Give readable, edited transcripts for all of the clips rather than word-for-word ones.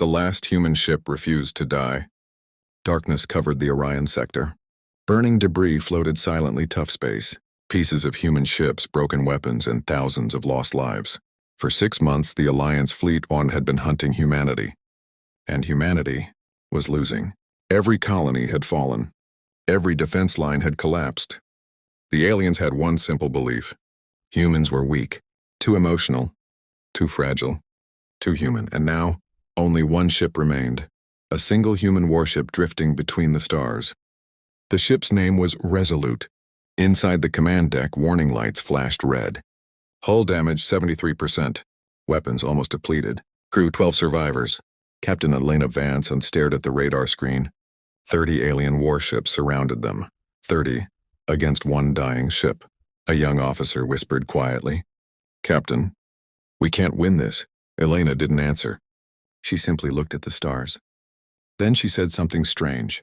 The last human ship refused to die. Darkness covered the Orion sector. Burning debris floated silently tough space. Pieces of human ships, broken weapons, and thousands of lost lives. For 6 months, the Alliance Fleet 1 had been hunting humanity. And humanity was losing. Every colony had fallen. Every defense line had collapsed. The aliens had one simple belief. Humans were weak, too emotional, too fragile, too human. And now, only one ship remained. A single human warship drifting between the stars. The ship's name was Resolute. Inside the command deck, warning lights flashed red. Hull damage 73%. Weapons almost depleted. Crew 12 survivors. Captain Elena Vance and stared at the radar screen. 30 alien warships surrounded them. 30 against one dying ship. A young officer whispered quietly. "Captain, we can't win this." Elena didn't answer. She simply looked at the stars. Then she said something strange.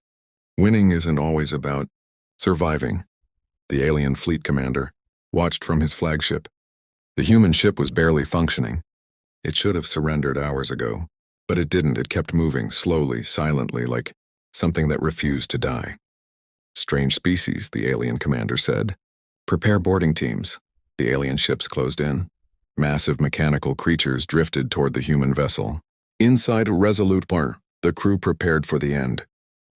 "Winning isn't always about surviving." The alien fleet commander watched from his flagship. The human ship was barely functioning. It should have surrendered hours ago, but it didn't. It kept moving, slowly, silently, like something that refused to die. "Strange species," the alien commander said. "Prepare boarding teams." The alien ships closed in. Massive mechanical creatures drifted toward the human vessel. Inside Resolute Bar, the crew prepared for the end.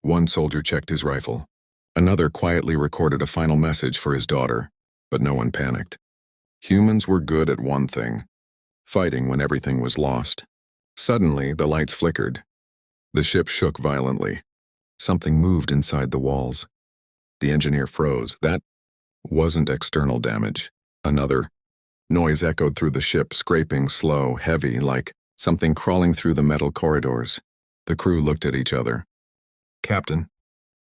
One soldier checked his rifle. Another quietly recorded a final message for his daughter, but no one panicked. Humans were good at one thing: fighting when everything was lost. Suddenly, the lights flickered. The ship shook violently. Something moved inside the walls. The engineer froze. That wasn't external damage. Another noise echoed through the ship, scraping, slow, heavy, like something crawling through the metal corridors. The crew looked at each other. "Captain,"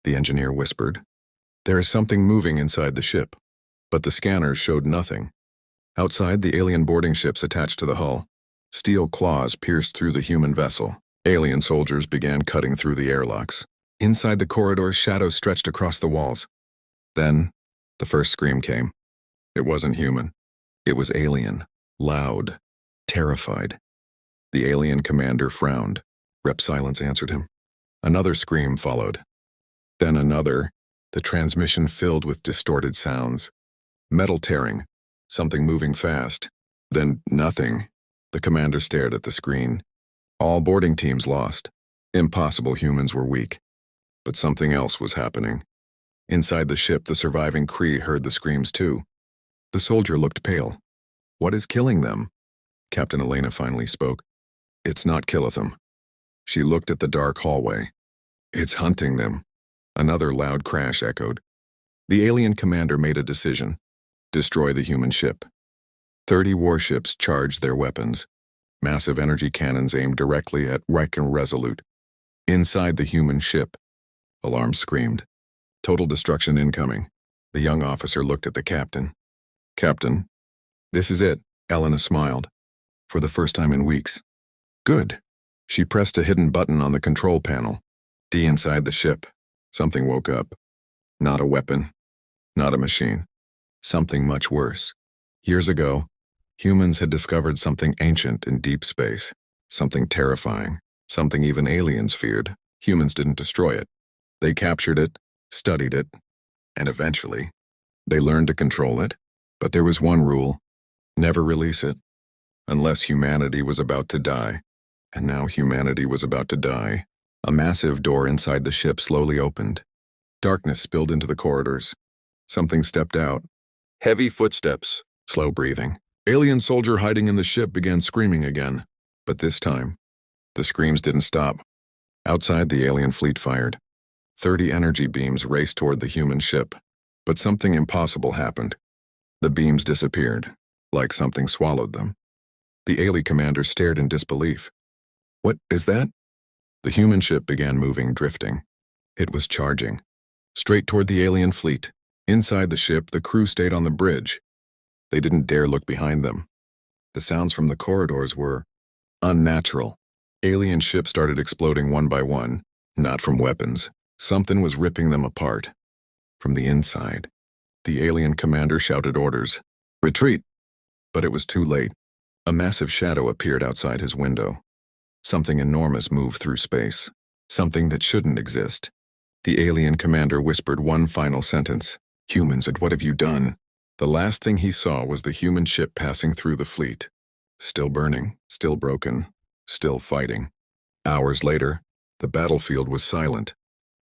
the engineer whispered, "there is something moving inside the ship." But the scanners showed nothing. Outside, the alien boarding ships attached to the hull. Steel claws pierced through the human vessel. Alien soldiers began cutting through the airlocks. Inside the corridors, shadows stretched across the walls. Then, the first scream came. It wasn't human. It was alien, loud, terrified. The alien commander frowned. Rep Silence answered him. Another scream followed. Then another, the transmission filled with distorted sounds. Metal tearing, something moving fast. Then nothing. The commander stared at the screen. All boarding teams lost. Impossible, humans were weak. But something else was happening. Inside the ship, the surviving Kree heard the screams too. The soldier looked pale. "What is killing them?" Captain Elena finally spoke. "It's not Killatham." She looked at the dark hallway. "It's hunting them." Another loud crash echoed. The alien commander made a decision. Destroy the human ship. 30 warships charged their weapons. Massive energy cannons aimed directly at Reich and Resolute. Inside the human ship, alarms screamed. "Total destruction incoming." The young officer looked at the captain. "Captain, this is it." Elena smiled. "For the first time in weeks." "Good." She pressed a hidden button on the control panel. D inside the ship. Something woke up. Not a weapon. Not a machine. Something much worse. Years ago, humans had discovered something ancient in deep space. Something terrifying. Something even aliens feared. Humans didn't destroy it. They captured it, studied it, and eventually, they learned to control it. But there was one rule: never release it, unless humanity was about to die. And now humanity was about to die. A massive door inside the ship slowly opened. Darkness spilled into the corridors. Something stepped out. Heavy footsteps, slow breathing. Alien soldier hiding in the ship began screaming again. But this time, the screams didn't stop. Outside, the alien fleet fired. 30 energy beams raced toward the human ship. But something impossible happened. The beams disappeared, like something swallowed them. The alien commander stared in disbelief. "What is that?" The human ship began moving, drifting. It was charging. Straight toward the alien fleet. Inside the ship, the crew stayed on the bridge. They didn't dare look behind them. The sounds from the corridors were unnatural. Alien ships started exploding one by one, not from weapons. Something was ripping them apart. From the inside, the alien commander shouted orders. "Retreat!" But it was too late. A massive shadow appeared outside his window. Something enormous moved through space. Something that shouldn't exist. The alien commander whispered one final sentence. Humans, and what have you done? The last thing he saw was the human ship passing through the fleet. Still burning, still broken, still fighting. Hours later, the battlefield was silent.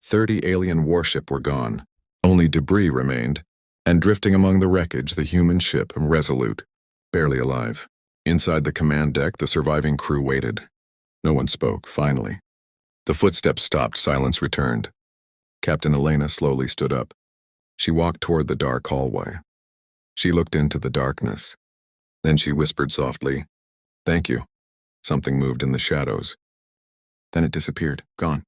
30 alien warships were gone. Only debris remained, and drifting among the wreckage, the human ship, Resolute, barely alive. Inside the command deck, the surviving crew waited. No one spoke, finally. The footsteps stopped, silence returned. Captain Elena slowly stood up. She walked toward the dark hallway. She looked into the darkness. Then she whispered softly, "Thank you." Something moved in the shadows. Then it disappeared, gone.